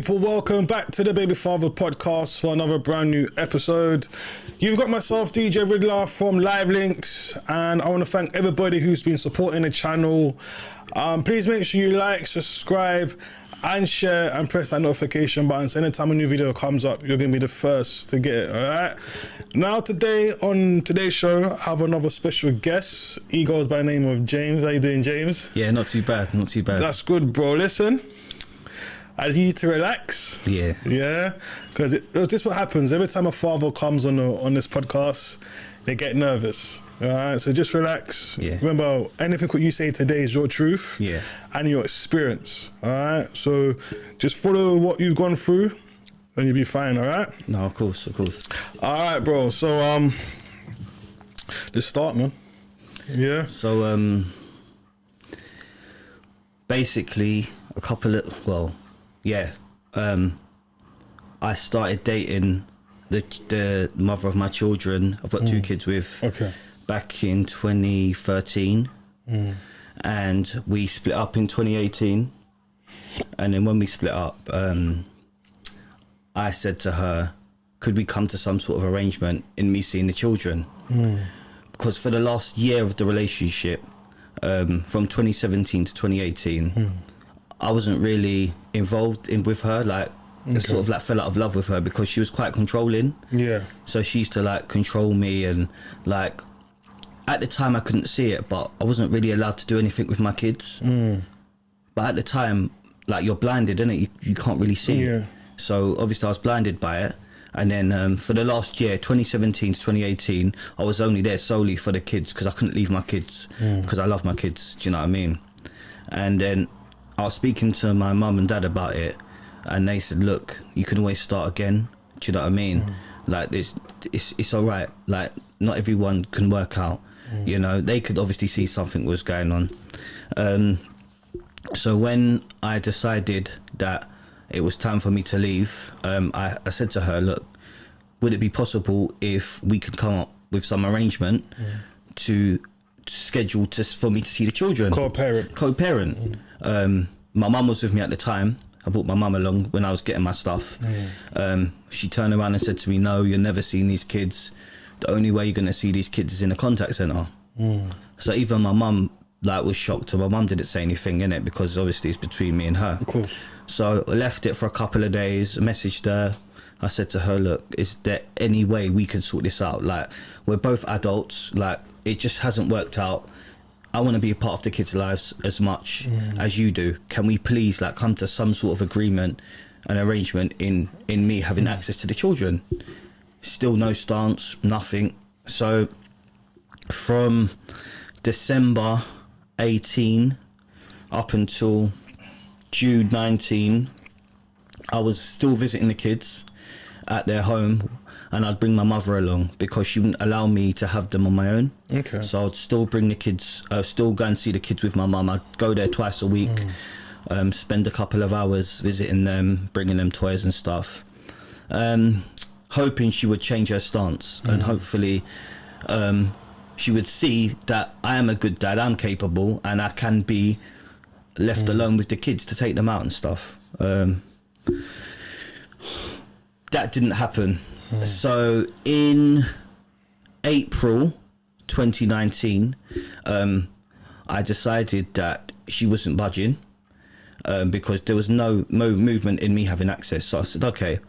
people, welcome back to the Baby Father podcast for another brand new episode. You've got myself, DJ Ridler from Live Links, and I want to thank everybody who's been supporting the channel. Please make sure you like, subscribe and share and press that notification button so anytime a new video comes up, you're going to be the first to get it, alright? Now today, on today's show, I have another special guest. He goes by the name of James. How you doing, James? Yeah, not too bad, not too bad. That's good, bro. Listen, I need you to relax. Yeah. Yeah? Because this is what happens. Every time a father comes on this podcast, they get nervous. Alright, so just relax. Yeah. Remember, anything what you say today is your truth. Yeah. And your experience. Alright, so just follow what you've gone through, and you'll be fine. Alright. No, of course. Alright, bro. So let's start, man. Yeah. So basically, I started dating the mother of my children. I've got two kids with. Okay. Back in 2013, and we split up in 2018. And then when we split up, I said to her, could we come to some sort of arrangement in me seeing the children? Because for the last year of the relationship, from 2017 to 2018, I wasn't really involved with her. Like, sort of like fell out of love with her because she was quite controlling. Yeah. So she used to like control me, and like, at the time I couldn't see it, but I wasn't really allowed to do anything with my kids. But at the time, like, you're blinded, innit? You can't really see it. So obviously I was blinded by it. And then for the last year, 2017 to 2018, I was only there solely for the kids because I couldn't leave my kids because I love my kids. Do you know what I mean? And then I was speaking to my mum and dad about it, and they said, look, you can always start again. Do you know what I mean? Like, it's all right. Like, not everyone can work out. You know, they could obviously see something was going on. So when I decided that it was time for me to leave, I said to her, look, would it be possible if we could come up with some arrangement to schedule for me to see the children? Co-parent. My mum was with me at the time. I brought my mum along when I was getting my stuff. She turned around and said to me, no, you're never seeing these kids. The only way you're going to see these kids is in a contact centre. So even my mum was shocked, and my mum didn't say anything in it because obviously it's between me and her. Of course. So I left it for a couple of days, messaged her. I said to her, look, is there any way we can sort this out? Like, we're both adults. Like, it just hasn't worked out. I want to be a part of the kids' lives as much as you do. Can we please come to some sort of agreement, an arrangement in me having access to the children? Still no stance, nothing. So from December 18 up until June 19, I was still visiting the kids at their home, and I'd bring my mother along because she wouldn't allow me to have them on my own. Okay. So I'd still bring the kids, still go and see the kids with my mum. I'd go there twice a week, spend a couple of hours visiting them, bringing them toys and stuff. Hoping she would change her stance, and hopefully she would see that I am a good dad, I'm capable, and I can be left alone with the kids to take them out and stuff. That didn't happen. So in April 2019, I decided that she wasn't budging because there was no movement in me having access. So I said, okay.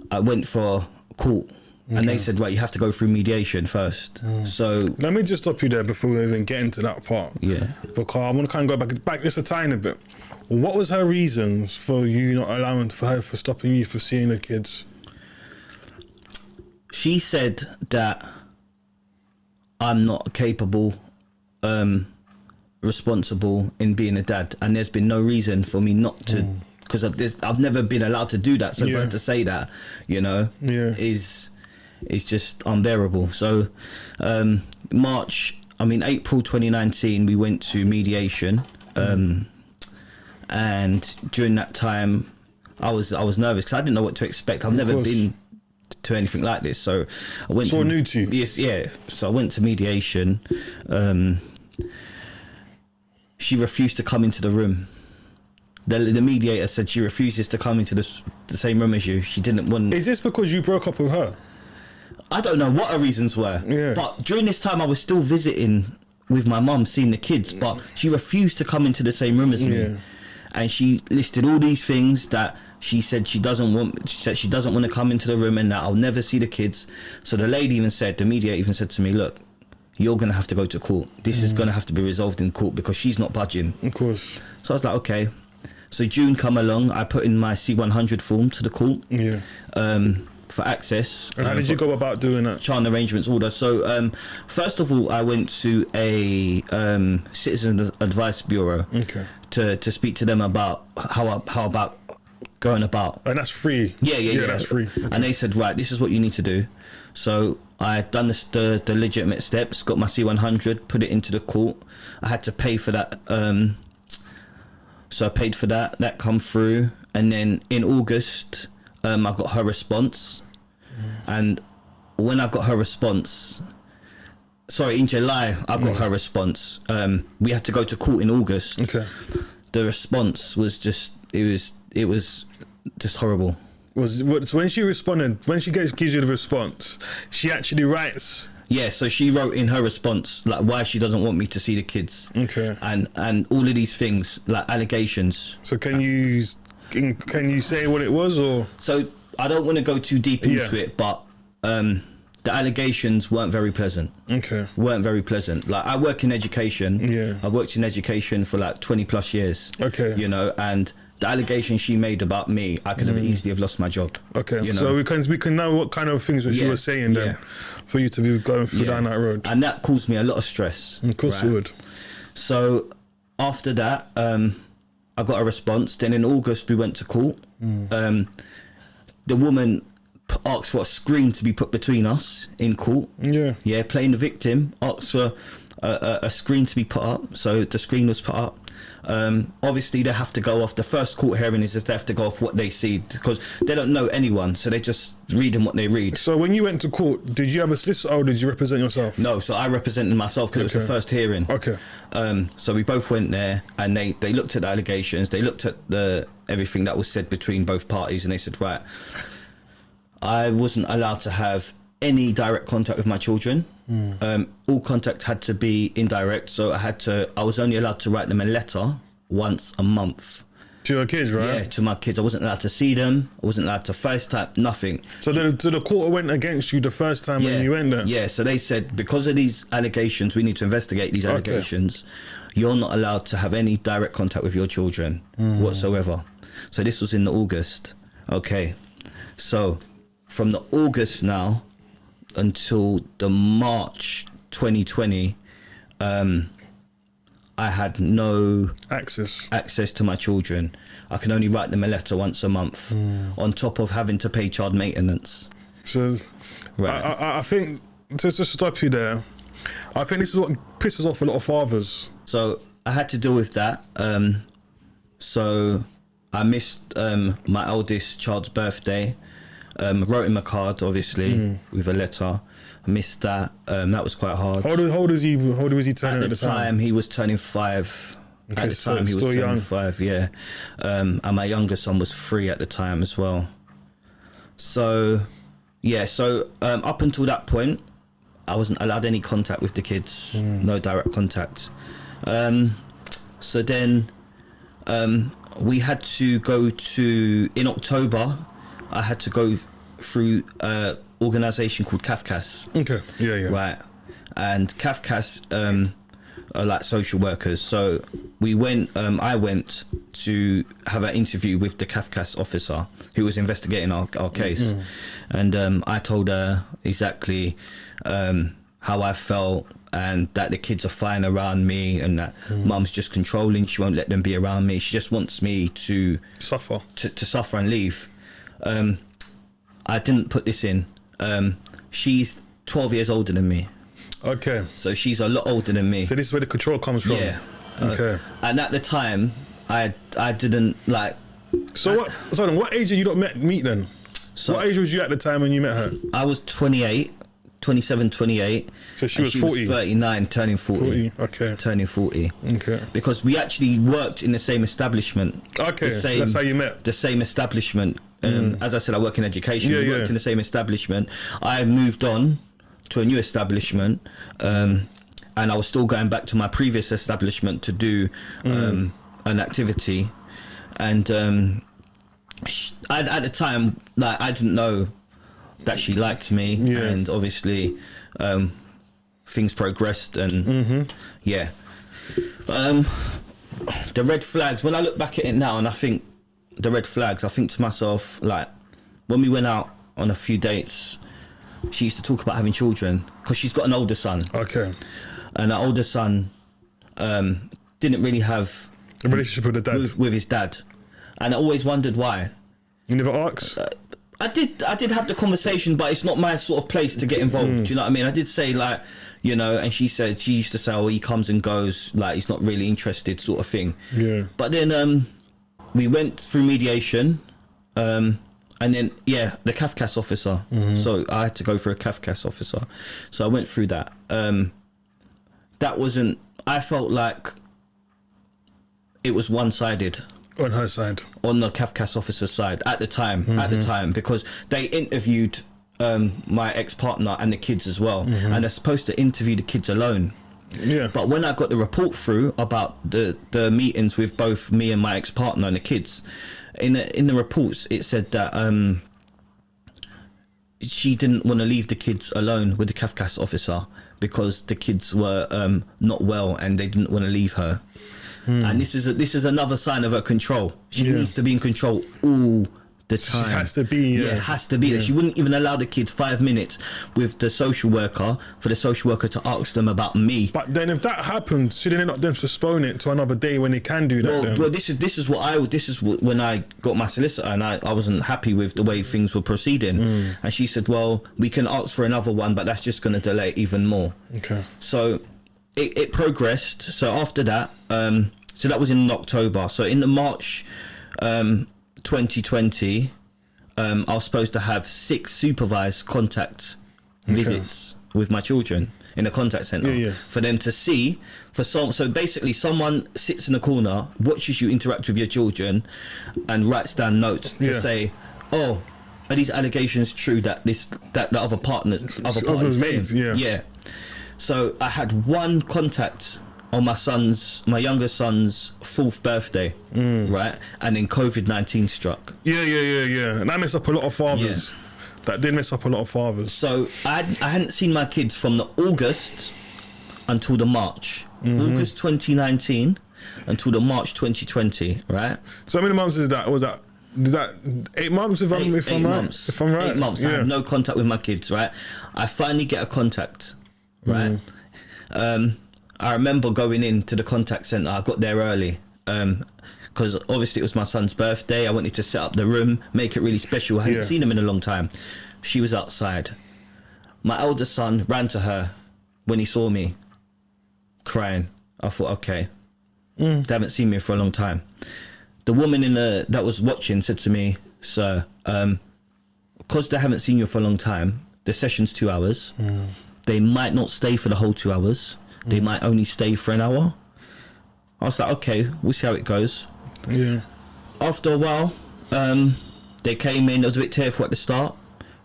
I went for court, and they said, right, you have to go through mediation first. So let me just stop you there before we even get into that part. Yeah. Because I want to kind of go back just a tiny bit. What was her reasons for you not allowing for stopping you from seeing the kids? She said that I'm not capable, responsible in being a dad, and there's been no reason for me not to. Because I've never been allowed to do that, so for her to say that, is just unbearable. So, April 2019, we went to mediation, and during that time, I was nervous because I didn't know what to expect. I've never been to anything like this, so I went. So new to you? Yes, yeah. So I went to mediation. She refused to come into the room. the mediator said she refuses to come into the same room as you. She didn't want. Is this because you broke up with her? I don't know what her reasons were. Yeah. But during this time, I was still visiting with my mum, seeing the kids, but she refused to come into the same room as me. Yeah. And she listed all these things that she said she doesn't want. She said she doesn't want to come into the room, and that I'll never see the kids. So the lady even said, the mediator even said to me, look, you're going to have to go to court. This is going to have to be resolved in court because she's not budging. Of course. So I was like, okay. So June come along, I put in my C100 form to the court. Yeah. For access. And how did you go about doing that? Child arrangements order. So first of all, I went to a citizen advice bureau. Okay. To speak to them about how about going about. And that's free. Yeah. That's free. Okay. And they said, right, this is what you need to do. So I done the legitimate steps, got my C100, put it into the court. I had to pay for that. So I paid for that. That come through, and then in August, I got her response. And when I got her response, sorry, in July I got her response. We had to go to court in August. Okay. The response was just it was just horrible. So when she responded, when she gives you the response, she actually writes. Yeah, so she wrote in her response like why she doesn't want me to see the kids. Okay. And all of these things like allegations. So can you say what it was, or? So I don't want to go too deep into it, but the allegations weren't very pleasant. Okay. Weren't very pleasant. Like I work in education. Yeah. I've worked in education for like 20 plus years. Okay. You know, and the allegation she made about me, I could have easily have lost my job. Okay. You know? So we can know what kind of things that she was saying then, for you to be going through down that road. And that caused me a lot of stress. Of course it would. So after that, I got a response. Then in August we went to court. The woman asked for a screen to be put between us in court. Yeah, playing the victim, asked for a screen to be put up. So the screen was put up. Obviously they have to go off, the first court hearing is that they have to go off what they see, because they don't know anyone, so they just reading what they read. So when you went to court, did you have a solicitor or did you represent yourself? No, so I represented myself because it was the first hearing. Okay. So we both went there, and they looked at the allegations, they looked at everything that was said between both parties, and they said, right, I wasn't allowed to have any direct contact with my children. All contact had to be indirect, so I was only allowed to write them a letter once a month. To your kids, right? Yeah, to my kids. I wasn't allowed to see them, I wasn't allowed to FaceTime, nothing. So the court went against you the first time when you went there? Yeah, so they said, because of these allegations, we need to investigate these allegations. You're not allowed to have any direct contact with your children whatsoever. So this was in the August. Okay, so from the August now until the March 2020, I had no access to my children. I can only write them a letter once a month, on top of having to pay child maintenance. So right. I think, to stop you there, I think this is what pisses off a lot of fathers. So I had to deal with that. So I missed my eldest child's birthday. Wrote him a card, obviously, with a letter. I missed that. That was quite hard. How old was he turning at the time? He was turning 5. Okay, at the time, he was still turning young. 5, yeah. And my younger son was 3 at the time as well. So, yeah, up until that point, I wasn't allowed any contact with the kids, no direct contact. So then we had to go in October, I had to go through an organisation called CAFCAS. Okay, yeah. Right, and CAFCAS are like social workers. So we went, I went to have an interview with the CAFCAS officer who was investigating our case. And I told her exactly how I felt, and that the kids are fine around me, and that mum's just controlling, she won't let them be around me, she just wants me to suffer to suffer and leave. I didn't put this in. She's 12 years older than me. Okay. So she's a lot older than me. So this is where the control comes from. Yeah. Okay. And at the time, I didn't like. So what age did you not meet then? So what age was you at the time when you met her? I was 28. 27, 28. So she was 40? 39, turning 40. 40, okay. Turning 40. Okay. Because we actually worked in the same establishment. Okay, that's how you met. The same establishment. As I said, I work in education. Yeah, we worked in the same establishment. I moved on to a new establishment, and I was still going back to my previous establishment to do an activity. And at the time, like, I didn't know that she liked me, and obviously things progressed, and the red flags, when I look back at it now and I think the red flags, I think to myself, like, when we went out on a few dates, she used to talk about having children because she's got an older son. Okay. And that older son didn't really have a relationship with the dad, with his dad, and I always wondered why. You never asked? I did have the conversation, but it's not my sort of place to get involved. Do you know what I mean? I did say, like, you know, and she used to say, oh, he comes and goes, like, he's not really interested, sort of thing. Yeah. But then we went through mediation, and then the CAFCAS officer. So I had to go for a CAFCAS officer. So I went through that. That wasn't. I felt like it was one-sided. On her side, on the CAFCAS officer's side at the time, because they interviewed my ex-partner and the kids as well, and they're supposed to interview the kids alone. Yeah. But when I got the report through about the meetings with both me and my ex-partner and the kids, in the reports it said that she didn't want to leave the kids alone with the CAFCAS officer because the kids were not well and they didn't want to leave her. And this is another sign of her control. She needs to be in control all the time. She has to be. Has to be. She wouldn't even allow the kids 5 minutes with the social worker for the social worker to ask them about me. But then, if that happens, shouldn't they not then postpone it to another day when they can do that? Well, this is when I got my solicitor, and I wasn't happy with the way things were proceeding. And she said, well, we can ask for another one, but that's just going to delay it even more. Okay. So it progressed. So after that, so that was in October. So in the March 2020, I was supposed to have 6 supervised contact visits with my children in the contact centre for them to see. So basically, someone sits in the corner, watches you interact with your children, and writes down notes to say, "Oh, are these allegations true that the other party is saying?" Yeah. So I had one contact on my younger son's 4th birthday, right? And then COVID-19 struck. Yeah. And that messed up a lot of fathers. That did mess up a lot of fathers. So I hadn't seen my kids from the August until the March. August 2019 until the March 2020, right? So how many months is that? Was that 8 months if I'm right? 8 months. I had no contact with my kids, right? I finally get a contact, right? I remember going into the contact centre. I got there early because obviously it was my son's birthday. I wanted to set up the room, make it really special. I hadn't seen him in a long time. She was outside. My elder son ran to her when he saw me crying. I thought, okay, they haven't seen me for a long time. The woman that was watching said to me, "Sir, because they haven't seen you for a long time, the session's 2 hours. They might not stay for the whole 2 hours. They might only stay for an hour." I was like, okay, we'll see how it goes. Yeah. After a while, they came in. I was a bit tearful at the start.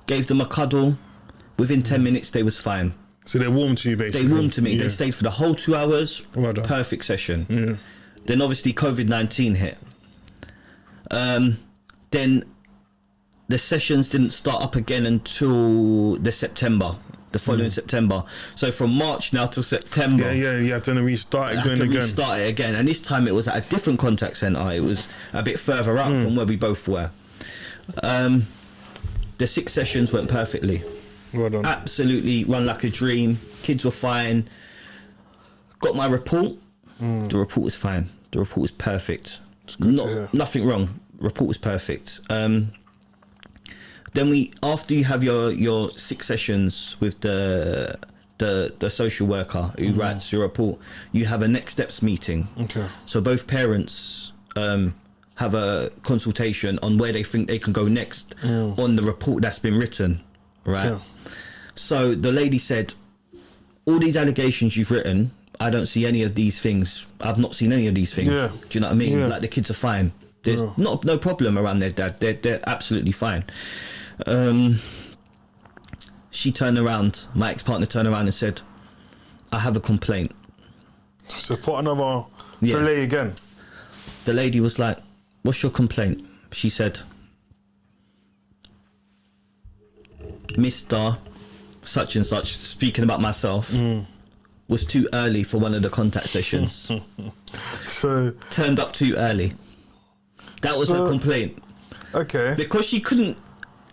Gave them a cuddle. Within 10 minutes, they was fine. So they warmed to you, basically. They warmed to me. They stayed for the whole 2 hours. Well done. Perfect session. Yeah. Then obviously COVID-19 hit. Then the sessions didn't start up again until the following September. So from March now till September. Yeah, you have to restart it again. And this time it was at a different contact centre. It was a bit further out from where we both were. The 6 sessions went perfectly. Well done. Absolutely run like a dream. Kids were fine. Got my report. The report was fine. The report was perfect. Nothing wrong. Report was perfect. Then after you have your 6 sessions with the social worker who writes your report, you have a next steps meeting. Okay. So both parents have a consultation on where they think they can go next on the report that's been written, right? So the lady said, all these allegations you've written, I don't see any of these things. I've not seen any of these things. Yeah. Do you know what I mean? Yeah. Like, the kids are fine. There's no problem around their dad. They're absolutely fine. She turned around, my ex-partner turned around and said, I have a complaint. So put another delay again. The lady was like, what's your complaint? She said, Mr. such and such, speaking about myself, was too early for one of the contact sessions. So turned up too early. That was her complaint. Okay. Because she couldn't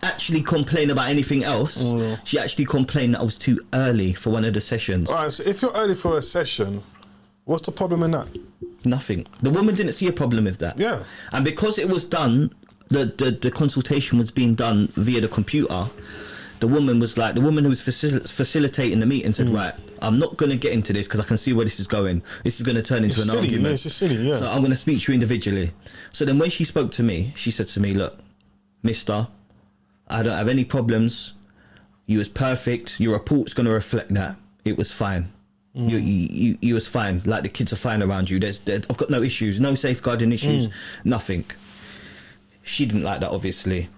actually complain about anything else, she actually complained that I was too early for one of the sessions. Alright, so if you're early for a session, what's the problem in that? Nothing. The woman didn't see a problem with that. Yeah. And because it was done, the consultation was being done via the computer, the woman who was facilitating the meeting said, right, I'm not going to get into this because I can see where this is going. This is going to turn into an argument. It's just silly, yeah. So I'm going to speak to you individually. So then when she spoke to me, she said to me, look, mister, I don't have any problems. You was perfect. Your report's going to reflect that. It was fine. You was fine. Like, the kids are fine around you. I've got no issues, no safeguarding issues, nothing. She didn't like that, obviously.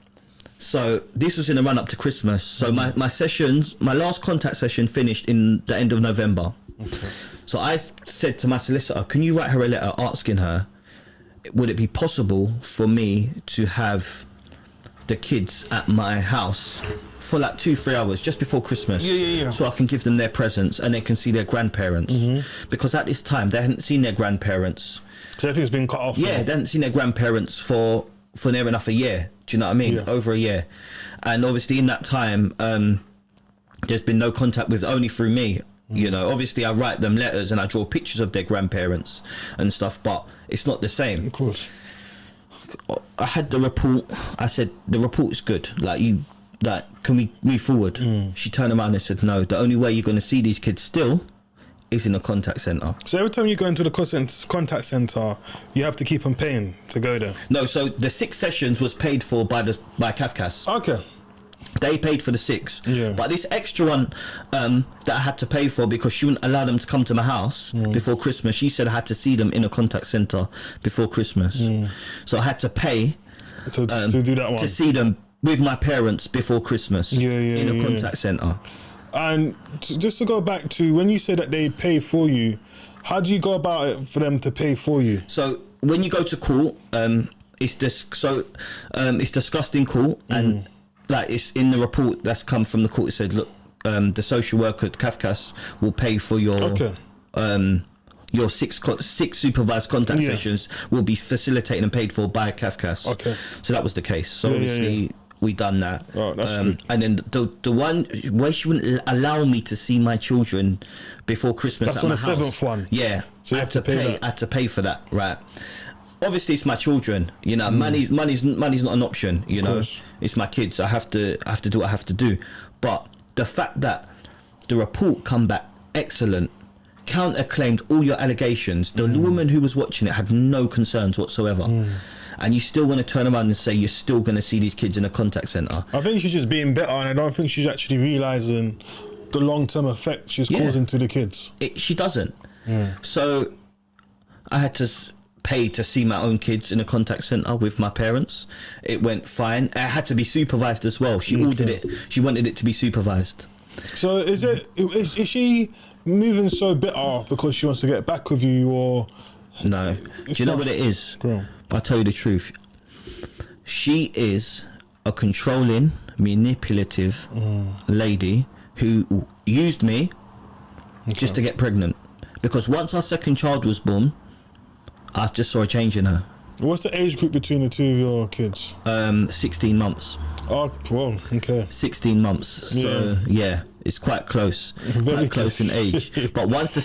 So this was in the run up to Christmas. So my last contact session finished in the end of November. Okay. So I said to my solicitor, can you write her a letter asking her, would it be possible for me to have the kids at my house for like 2-3 hours just before Christmas, so I can give them their presents and they can see their grandparents, because at this time they hadn't seen their grandparents. So everything's been cut off. Yeah, they hadn't seen their grandparents for near enough a year. Do you know what I mean? Over a year. And obviously in that time, there's been no contact with, only through me. You know, obviously I write them letters and I draw pictures of their grandparents and stuff, but it's not the same. Of course. I had the report. I said, the report is good. Can we move forward? She turned around and said, no, the only way you're going to see these kids still is in a contact centre. So every time you go into the contact centre, you have to keep on paying to go there? No, so the 6 sessions was paid for by Kafkas. Okay. They paid for the 6. Yeah. But this extra one that I had to pay for, because she wouldn't allow them to come to my house before Christmas. She said I had to see them in a contact centre before Christmas. So I had to pay to do that one. To see them with my parents before Christmas in a contact centre. And just to go back to when you said that they pay for you, how do you go about it for them to pay for you? So when you go to court, it's discussed in court, and like, it's in the report that's come from the court. It said, look, the social worker at Kafkas will pay for your your 6 supervised contact sessions will be facilitated and paid for by Kafkas. Okay. So that was the case. So obviously we done that. Oh, that's good. And then the one where she wouldn't allow me to see my children before Christmas. That's at on my the house. 7th one. Yeah. So you have to pay that. I had to pay for that, right? Obviously it's my children, you know. Money's not an option, you know. It's my kids. I have to do what I have to do. But the fact that the report come back excellent, counter-claimed all your allegations, the woman who was watching it had no concerns whatsoever, and you still want to turn around and say you're still going to see these kids in a contact centre. I think she's just being bitter, and I don't think she's actually realising the long-term effect she's causing to the kids. She doesn't. So I had to pay to see my own kids in a contact centre with my parents. It went fine. It had to be supervised as well. She ordered it. She wanted it to be supervised. So is she moving so bitter because she wants to get back with you, or no? Do you know what it is? I'll tell you the truth. She is a controlling, manipulative lady who used me just to get pregnant. Because once our second child was born, I just saw a change in her. What's the age group between the 2 of your kids? 16 months. Oh, well, okay. 16 months. So yeah, it's quite close. Very close in age. But once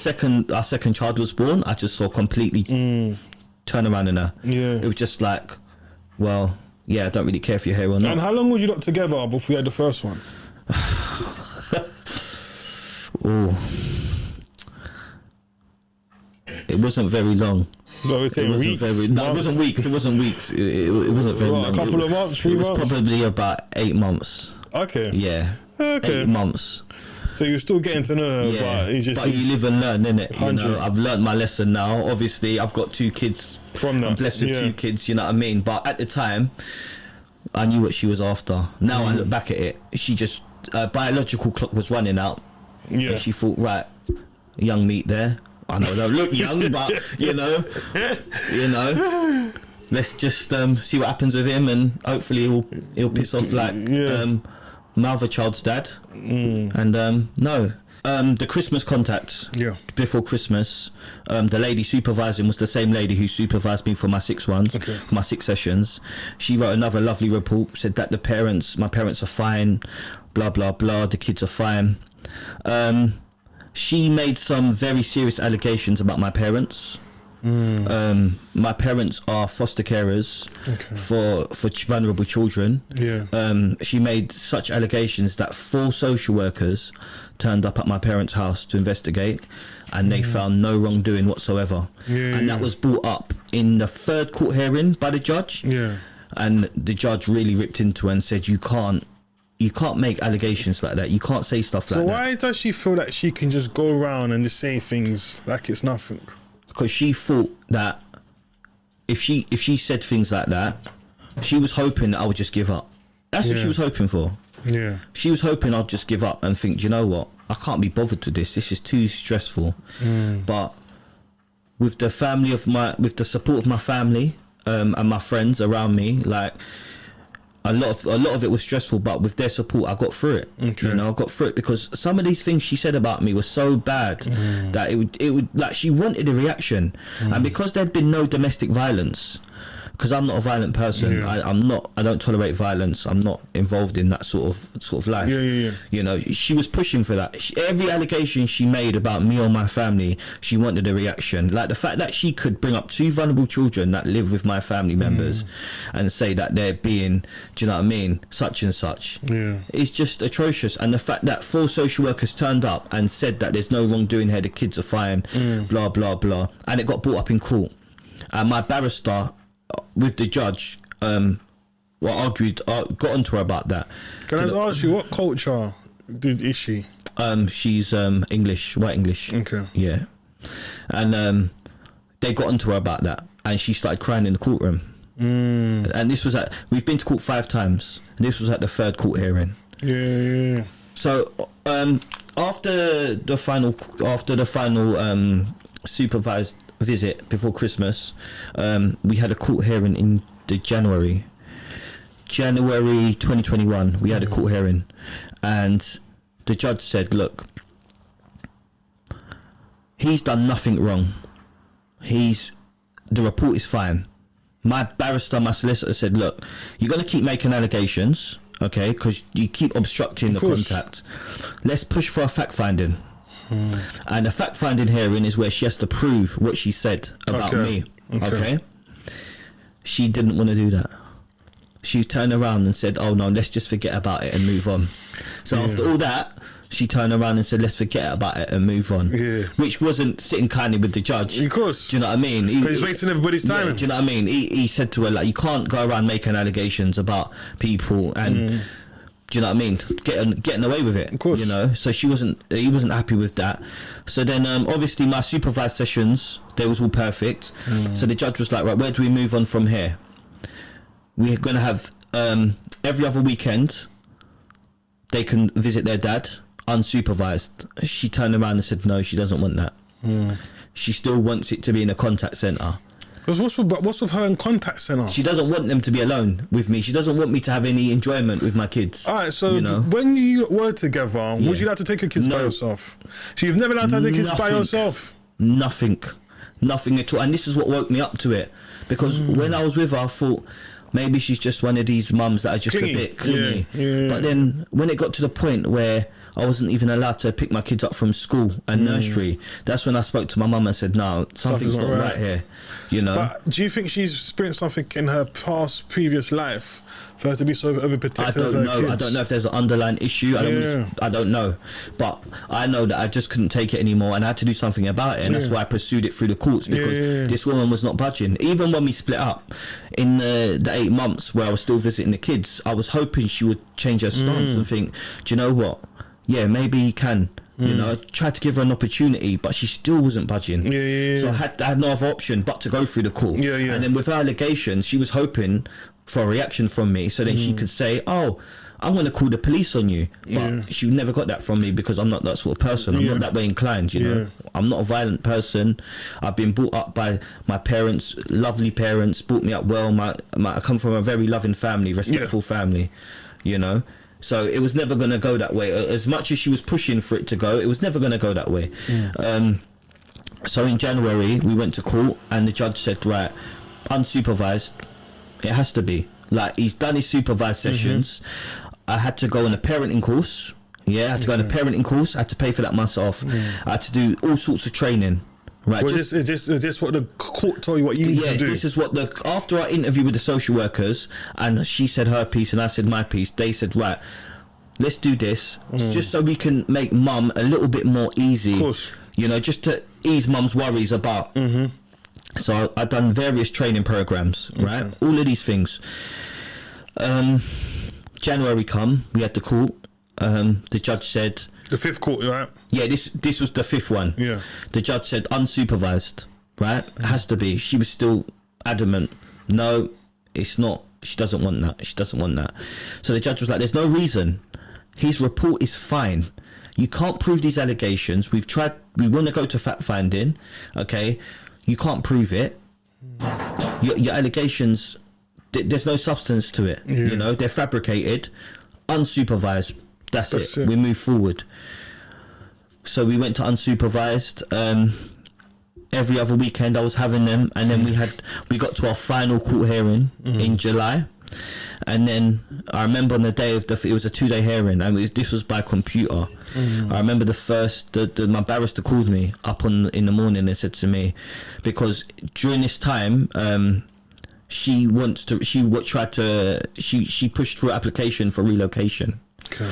our second child was born, I just saw completely turn around in her. Yeah. It was just like, well, yeah, I don't really care if you're here or not. And how long were you lot together before you had the first one? It wasn't very long. No, it wasn't weeks. It wasn't weeks. It wasn't weeks. It wasn't very long. A couple of months, 3 months? It was probably about 8 months. Okay. Yeah. Okay. 8 months. So you're still getting to know her, but it's just... But you live and learn, innit? You 100. know, I've learned my lesson now. Obviously, I've got 2 kids. From that, I'm blessed with 2 kids, you know what I mean? But at the time, I knew what she was after. Now I look back at it, she just... biological clock was running out. Yeah. And she thought, right, young meat there. I know I don't look young, but, you know, let's just see what happens with him, and hopefully he'll piss off like my other child's dad. And the Christmas contact before Christmas, the lady supervising was the same lady who supervised me for my 6 ones, my 6 sessions. She wrote another lovely report, said that my parents are fine, blah blah blah, the kids are fine. She made some very serious allegations about my parents. My parents are foster carers for vulnerable children. She made such allegations that 4 social workers turned up at my parents' house to investigate, and they found no wrongdoing whatsoever. And that was brought up in the 3rd court hearing by the judge. And the judge really ripped into her and said, you can't make allegations like that. You can't say stuff like that. So why does she feel that she can just go around and just say things like it's nothing? Because she thought that if she said things like that, she was hoping that I would just give up. That's what she was hoping for. She was hoping I'd just give up and think, do you know what? I can't be bothered with this. This is too stressful. But with the support of my family and my friends around me, like, a lot of it was stressful, but with their support I got through it. You know, I got through it because some of these things she said about me were so bad that it would like, she wanted a reaction. And because there'd been no domestic violence, because I'm not a violent person, I don't tolerate violence, I'm not involved in that sort of life. You know, she was pushing for that. Every allegation she made about me or my family, she wanted a reaction. Like the fact that she could bring up 2 vulnerable children that live with my family members and say that they're being, do you know what I mean, such and such, it's just atrocious. And the fact that 4 social workers turned up and said that there's no wrongdoing here, the kids are fine, blah blah blah, and it got brought up in court, and my barrister with the judge argued, got onto her about that. Can I just ask you, what culture is she? She's English, white English. Yeah. And they got onto her about that, and she started crying in the courtroom. And this was we've been to court 5 times, and this was at the 3rd court hearing. So after the final supervised visit before Christmas, we had a court hearing in the January 2021. We had a court hearing, and the judge said, look, he's done nothing wrong, the report is fine. My barrister, my solicitor said, look, you're going to keep making allegations, okay, because you keep obstructing the contact. Let's push for a fact finding. And the fact finding hearing is where she has to prove what she said about me. Okay. She didn't want to do that. She turned around and said, oh no, let's just forget about it and move on. So after all that, she turned around and said, let's forget about it and move on. Which wasn't sitting kindly with the judge. Of course. Do you know what I mean? Because he's wasting everybody's time. Do you know what I mean? He said to her, like, you can't go around making allegations about people and do you know what I mean, getting away with it. Of course. You know, so he wasn't happy with that. So then obviously my supervised sessions, they was all perfect. So the judge was like, right, where do we move on from here? We're going to have every other weekend they can visit their dad unsupervised. She turned around and said no, she doesn't want that. She still wants it to be in a contact centre. What's with her in contact centre? She doesn't want them to be alone with me. She doesn't want me to have any enjoyment with my kids. Alright, so when you were together, would you like to take your kids by yourself? So you've never allowed to take your kids by yourself? Nothing at all. And this is what woke me up to it, because when I was with her, I thought maybe she's just one of these mums that are just a bit clingy. But then when it got to the point where I wasn't even allowed to pick my kids up from school and nursery, that's when I spoke to my mum and said, no, something's not right here, you know. But do you think she's experienced something in her previous life for her to be so overprotective of her kids? I don't know if there's an underlying issue. I don't know. But I know that I just couldn't take it anymore and I had to do something about it, and that's why I pursued it through the courts, because this woman was not budging. Even when we split up in the 8 months where I was still visiting the kids, I was hoping she would change her stance and think, do you know what? yeah, maybe he can. You know, I tried to give her an opportunity, but she still wasn't budging. Yeah. So I had no other option but to go through the court. Yeah. And then with her allegations, she was hoping for a reaction from me, so then she could say, "Oh, I'm going to call the police on you." But she never got that from me because I'm not that sort of person. I'm not that way inclined, you know. I'm not a violent person. I've been brought up by my parents, lovely parents, brought me up well. I come from a very loving family, respectful family, you know. So it was never going to go that way. As much as she was pushing for it to go, it was never going to go that way. So in January, we went to court and the judge said, right, unsupervised, it has to be. Like, he's done his supervised sessions. I had to go on a parenting course. Yeah, I had to go on a parenting course. I had to pay for that myself. I had to do all sorts of training. Right. Well, is this what the court told you what you need to do? Yeah, this is what after our interview with the social workers, and she said her piece and I said my piece, they said, right, let's do this just so we can make mum a little bit more easy. Of course. You know, just to ease mum's worries about. So I've done various training programs, right? All of these things. January come, we had the court. The judge said, the fifth court, right? Yeah, this was the fifth one. Yeah. The judge said unsupervised, right? It has to be. She was still adamant. No, it's not. She doesn't want that. She doesn't want that. So the judge was like, there's no reason. His report is fine. You can't prove these allegations. We've tried. We want to go to fact finding. Okay. You can't prove it. Your allegations, there's no substance to it. You know, they're fabricated, unsupervised. That's it. We move forward. So we went to unsupervised. Every other weekend I was having them, and then we got to our final court hearing in July. And then I remember on the day of it was a 2-day hearing, and this was by computer. I remember my barrister called me up in the morning and said to me, because during this time she pushed through an application for relocation. Okay.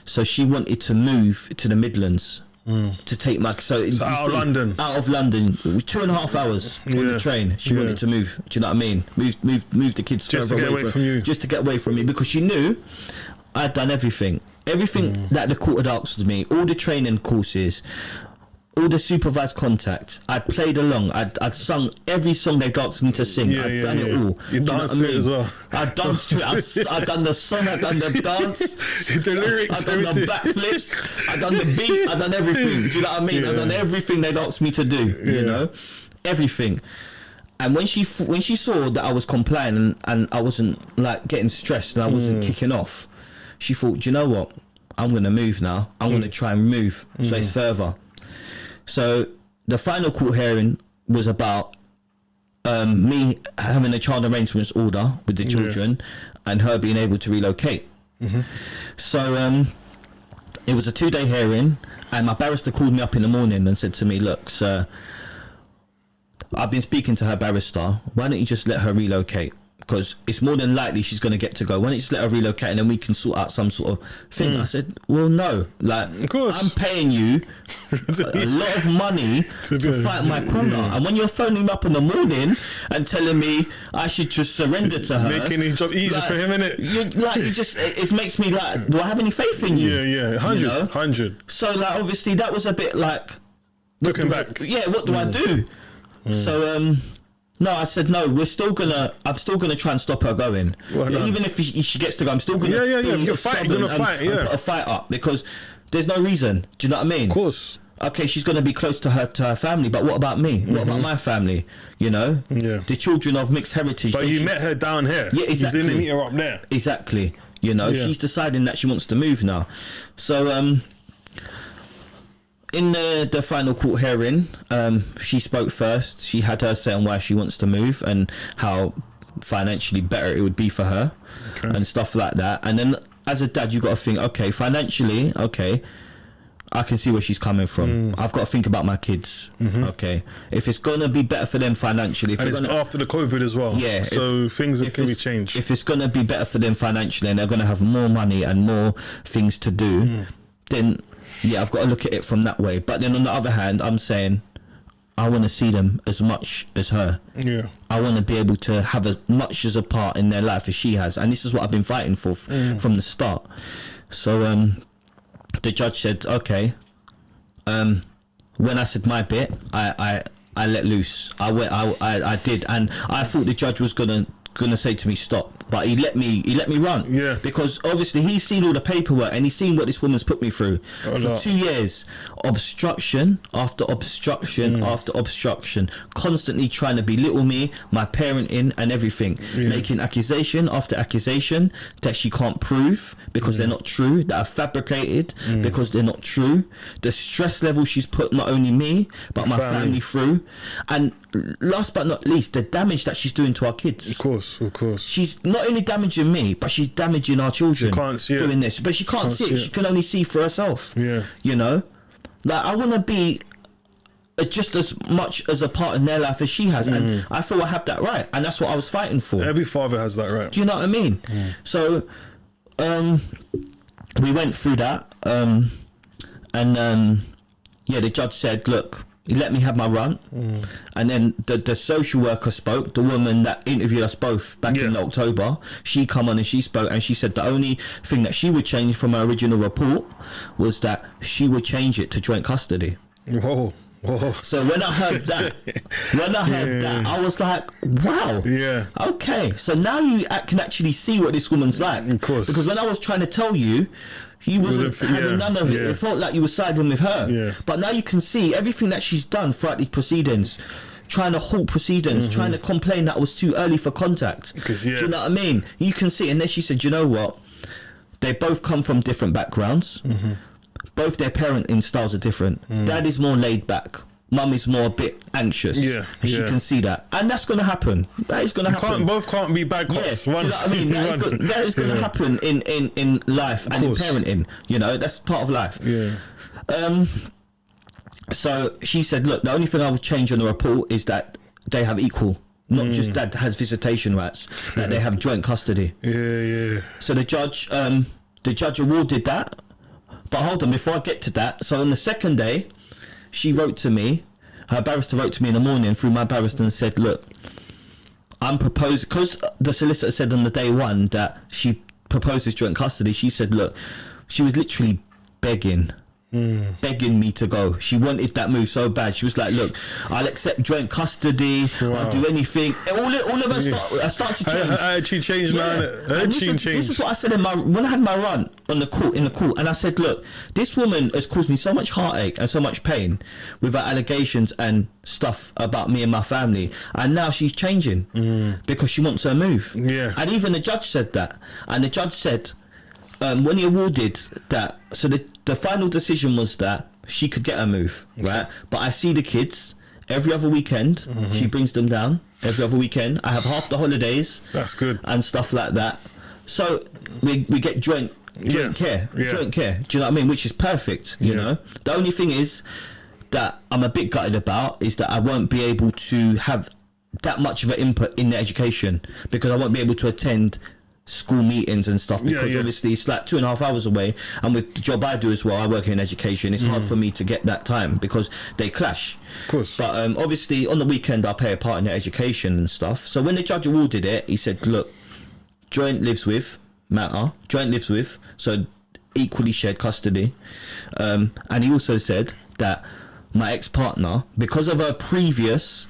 So she wanted to move to the Midlands to take my out of London. Out of London, 2.5 hours on the train. She wanted to move. Do you know what I mean? Move the kids just to get away from you. Just to get away from me, because she knew I'd done everything that the court had asked me, all the training courses, all the supervised contact. I'd played along. I'd sung every song they'd asked me to sing. I'd done it all. You danced to it as well. I'd danced to it. I'd done the song. I'd done the dance. The lyrics. I'd done the backflips. I'd done the beat. I'd done everything. Do you know what I mean? I'd done everything they'd asked me to do. You know, everything. And when she saw that I was complying and I wasn't like getting stressed and I wasn't kicking off, she thought, do you know what? I'm gonna move now. I'm gonna try and move so it's further. So the final court hearing was about me having a child arrangements order with the children and her being able to relocate. So it was a 2-day hearing, and my barrister called me up in the morning and said to me, look, sir, I've been speaking to her barrister. Why don't you just let her relocate? Because it's more than likely she's going to get to go. Why don't you just let her relocate and then we can sort out some sort of thing? I said, well, no. Like, of course. I'm paying you a lot of money to fight my corner. And when you're phoning me up in the morning and telling me I should just surrender to her. Making his job easier for him, innit? It makes me like, do I have any faith in you? Yeah. 100. So, like, obviously that was a bit like... Looking back. What do I do? So, no, I said no. I'm still gonna try and stop her going. Well, even if she gets to go, I'm still gonna. You're fighting. Gonna fight. Yeah. Put a fight up because there's no reason. Do you know what I mean? Of course. Okay, she's gonna be close to her family, but what about me? What about my family? You know. Yeah. The children of mixed heritage. But you met her down here. Yeah, exactly. You didn't meet her up there. Exactly. You know, she's deciding that she wants to move now. So in the final court hearing, she spoke first. She had her say on why she wants to move and how financially better it would be for her and stuff like that. And then as a dad, you got to think, okay, financially, okay, I can see where she's coming from. I've got to think about my kids. Okay, if it's gonna be better for them financially, and it's after the COVID as well. Yeah, so things can be changed. If it's gonna be better for them financially and they're gonna have more money and more things to do, then I've got to look at it from that way. But then on the other hand, I'm saying I want to see them as much as her. Yeah, I want to be able to have as much as a part in their life as she has, and this is what I've been fighting for from the start. So the judge said, okay. When I said my bit, I let loose. I did, and I thought the judge was gonna say to me stop, but he let me run. Yeah. Because obviously he's seen all the paperwork and he's seen what this woman's put me through for 2 years. Obstruction after obstruction after obstruction, constantly trying to belittle me, my parenting and everything, making accusation after accusation that she can't prove because they're not true, that are fabricated because they're not true. The stress level she's put not only me but my family through, and last but not least, the damage that she's doing to our kids. Of course. She's not only damaging me, but she's damaging our children. She can't see doing it. this, but she can't see it. She can only see for herself. Yeah. You know, like I want to be just as much as a part in their life as she has, and I feel I have that right, and that's what I was fighting for. Every father has that right. Do you know what I mean? So, we went through that, and the judge said, look, he let me have my run, and then the social worker spoke, the woman that interviewed us both back in October. She come on and she spoke, and she said the only thing that she would change from her original report was that she would change it to joint custody. Whoa. So when I heard that, I was like, wow. Yeah. Okay. So now you can actually see what this woman's like. Of course. Because when I was trying to tell you, you wasn't having none of it. It felt like you were siding with her. Yeah. But now you can see everything that she's done throughout these proceedings, trying to halt proceedings, trying to complain that it was too early for contact. Do you know what I mean? You can see. And then she said, you know what? They both come from different backgrounds. Both their parenting styles are different. Dad is more laid back. Mum is more a bit anxious. Yeah. She can see that. And that's going to happen. That is going to happen. Both can't be bad cops. Do you know what I mean? That is going to happen in life and in parenting. You know, that's part of life. Yeah. So she said, look, the only thing I would change on the report is that they have equal. Not just dad has visitation rights, that they have joint custody. Yeah. So the judge awarded that. But hold on, before I get to that, so on the second day, she wrote to me, her barrister wrote to me in the morning through my barrister and said, look, I'm proposing, because the solicitor said on the day one that she proposes joint custody, she said, look, she was literally begging me to go. She wanted that move so bad. She was like, look, I'll accept joint custody, I'll do anything. All of us start to change. Her attitude changed now. This is what I said when I had my run in the court, and I said, look, this woman has caused me so much heartache and so much pain with her allegations and stuff about me and my family, and now she's changing because she wants her move. And even the judge said that, and the judge said, when he awarded that, so the final decision was that she could get her move, right? But I see the kids every other weekend. She brings them down every other weekend. I have half the holidays. That's good. And stuff like that. So we get joint care. Joint care. Do you know what I mean? Which is perfect, you know? The only thing is that I'm a bit gutted about is that I won't be able to have that much of an input in the education, because I won't be able to attend school meetings and stuff, because obviously it's like 2.5 hours away, and with the job I do as well, I work in education, it's hard for me to get that time because they clash. Of course. But obviously on the weekend I play a part in the education and stuff. So when the judge awarded it, he said, look, joint lives with so equally shared custody, and he also said that my ex-partner, because of her previous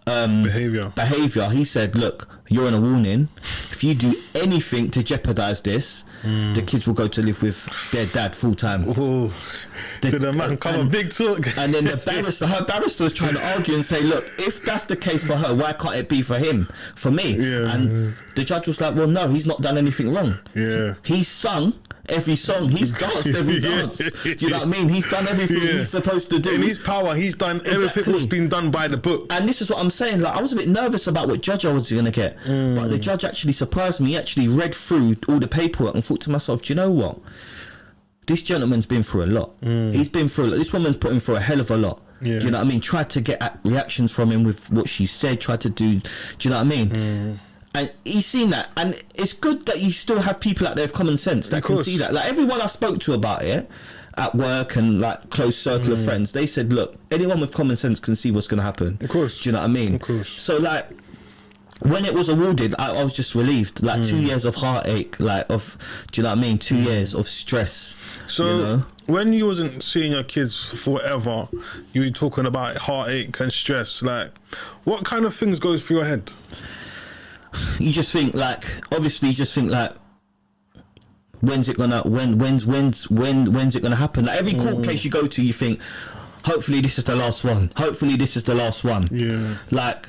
behavior, he said, look, you're on a warning. If you do anything to jeopardize this, the kids will go to live with their dad full time. Did the man come on big talk? And then her barrister was trying to argue and say, look, if that's the case for her, why can't it be for him, for me? And the judge was like, well, no, he's not done anything wrong. He's sung every song, he's danced every dance. Do you know what I mean? He's done everything he's supposed to do. In his power, he's done everything that's been done by the book. And this is what I'm saying, like, I was a bit nervous about what judge I was going to get, but the judge actually surprised me. He actually read through all the paperwork and thought to myself, do you know what? This gentleman's been through a lot. He's been through a lot. This woman's put him through a hell of a lot. Do you know what I mean? Tried to get reactions from him with what she said, tried to do you know what I mean? And he's seen that, and it's good that you still have people out there with common sense that can see that. Like everyone I spoke to about it at work and like close circle of friends, they said, look, anyone with common sense can see what's going to happen. Of course. Do you know what I mean? Of course. So like, when it was awarded, I was just relieved. Like 2 years of heartache, like of, do you know what I mean? 2 years of stress. So you know? when you wasn't seeing your kids forever, you were talking about heartache and stress. Like, what kind of things goes through your head? You just think like, obviously, you just think like, when's it gonna happen? Like every court case you go to, you think, hopefully this is the last one. Hopefully this is the last one. Yeah. Like,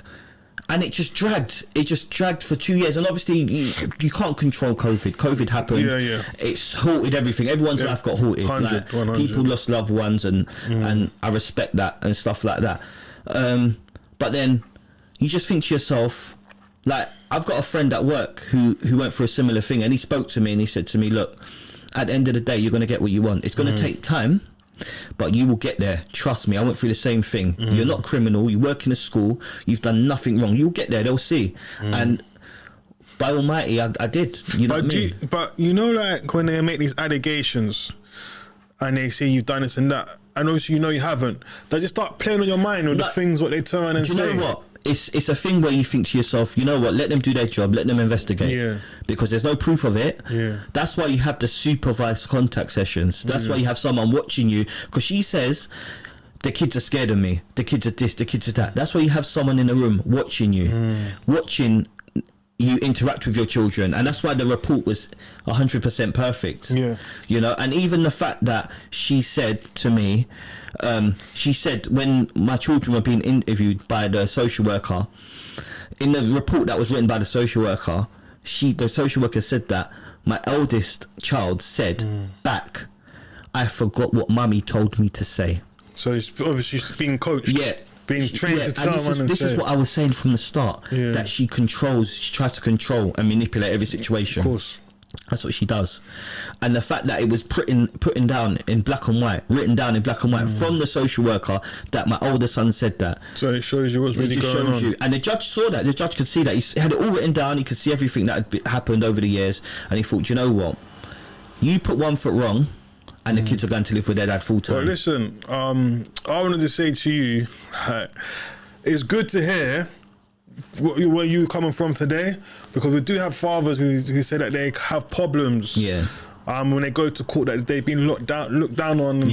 and it just dragged. It just dragged for 2 years. And obviously, you can't control COVID. COVID happened. Yeah. It's halted everything. Everyone's life got halted. 100, like 100. people lost loved ones, and I respect that and stuff like that. But then you just think to yourself, like, I've got a friend at work who went through a similar thing, and he spoke to me and he said to me, look, at the end of the day, you're going to get what you want. It's going to take time, but you will get there. Trust me, I went through the same thing. You're not criminal. You work in a school. You've done nothing wrong. You'll get there. They'll see. And by Almighty, I did. You know what I mean? But you know, like when they make these allegations and they say you've done this and that, and obviously you know you haven't, they just start playing on your mind with the things what they turn around and say. Do you know what? It's a thing where you think to yourself, you know what, let them do their job, let them investigate. Yeah. Because there's no proof of it. Yeah. That's why you have the supervised contact sessions. That's why you have someone watching you. Because she says, the kids are scared of me. The kids are this, the kids are that. That's why you have someone in the room watching you. Watching you interact with your children. And that's why the report was 100% perfect. Yeah. You know, and even the fact that she said to me, she said when my children were being interviewed by the social worker, in the report that was written by the social worker, the social worker said that my eldest child said back, I forgot what mummy told me to say. So it's obviously she's being coached. Yeah. Being trained to tell someone and this say. is what I was saying from the start, that she tries to control and manipulate every situation. Of course. That's what she does. And the fact that it was written down in black and white from the social worker that my older son said that. So it shows you what's really going on. You. And the judge saw that. The judge could see that. He had it all written down. He could see everything that had happened over the years. And he thought, you know what? You put 1 foot wrong and the kids are going to live with their dad full time. Well, listen, I wanted to say to you, it's good to hear where you coming from today, because we do have fathers who say that they have problems when they go to court, that they've been looked down on,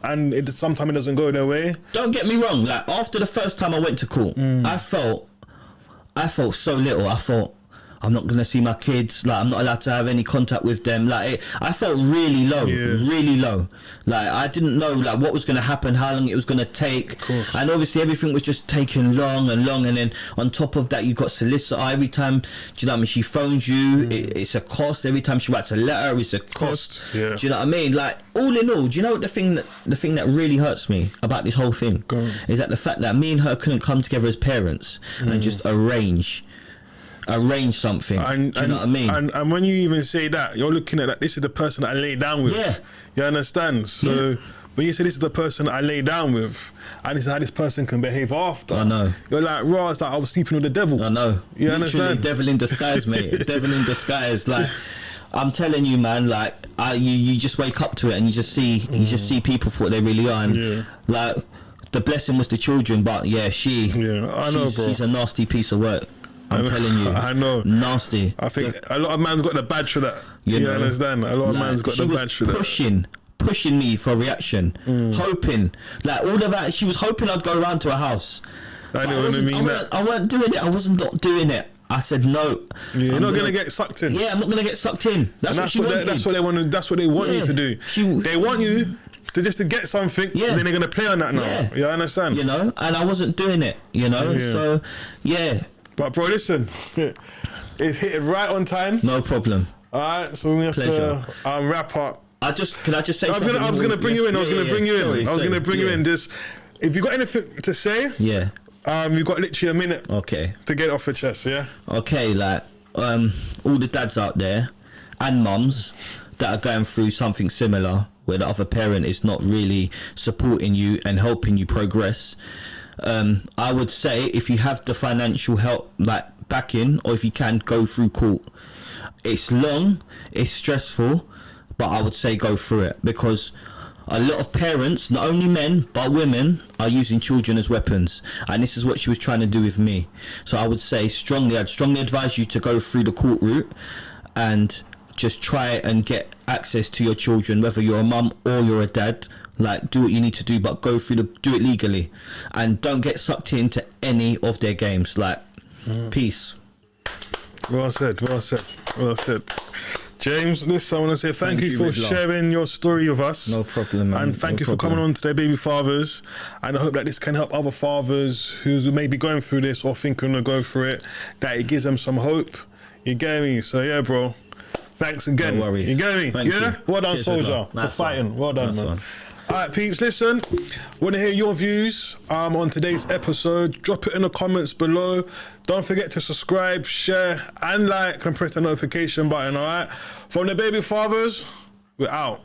and sometimes it doesn't go their way. Don't get me wrong, like after the first time I went to court, I felt so little. I thought, I'm not going to see my kids, like I'm not allowed to have any contact with them. Like I felt really low. Like I didn't know like what was going to happen, how long it was going to take, and obviously everything was just taking long, and then on top of that you got solicitor every time. Do you know what I mean? She phones you, it's a cost. Every time she writes a letter, it's a cost. Do you know what I mean? Like all in all, do you know what the thing that really hurts me about this whole thing is that the fact that me and her couldn't come together as parents and just arrange something. Do you know what I mean? And when you even say that, you're looking at that, this is the person that I lay down with. Yeah. You understand? So when you say this is the person that I lay down with, and this is how this person can behave after, I know. You're like, raw, it's like I was sleeping with the devil. I know. You Literally, understand? devil in disguise, mate. Devil in disguise. Like, I'm telling you, man, like you just wake up to it and you just see people for what they really are, and like the blessing was the children, but she's a nasty piece of work. I'm telling you. I know. Nasty. I think a lot of man's got the badge for that. You understand? A lot of man's got the badge for that. Pushing me for a reaction. Hoping. Like all of that, she was hoping I'd go around to her house. I know what I mean. I weren't doing it. I wasn't not doing it. I said no. Yeah, you're not gonna get sucked in. Yeah, I'm not gonna get sucked in. That's what they want to. That's what they want you to do. They want you to get something, and then they're gonna play on that now. Yeah. You understand? You know, and I wasn't doing it. You know, so But bro, listen, it hit it right on time. No problem. All right, so we have to wrap up. Can I just say something? I was gonna bring you in. I was gonna bring you in. This, if you got anything to say, you've got literally a minute. Okay. To get off your chest, yeah. Okay, like all the dads out there and mums that are going through something similar, where the other parent is not really supporting you and helping you progress. I would say if you have the financial help, like backing, or if you can go through court, it's long, it's stressful, but I would say go through it, because a lot of parents, not only men but women, are using children as weapons, and this is what she was trying to do with me. So I would say I'd strongly advise you to go through the court route and just try and get access to your children, whether you're a mum or you're a dad. Like, do what you need to do, but do it legally, and don't get sucked into any of their games. Like, peace. Well said. James, listen, I want to say thank you for sharing your story with us. No problem, man. And thank you for coming on today, baby fathers. And I hope that this can help other fathers who may be going through this or thinking to go through it, that it gives them some hope. You get me? So, yeah, bro. Thanks again. No worries. You get me? Thank you. Well done, Cheers, soldier, for fighting. Well done, man. All right, peeps, listen, want to hear your views on today's episode? Drop it in the comments below. Don't forget to subscribe, share, and like, and press the notification button, all right? From the baby fathers, we're out.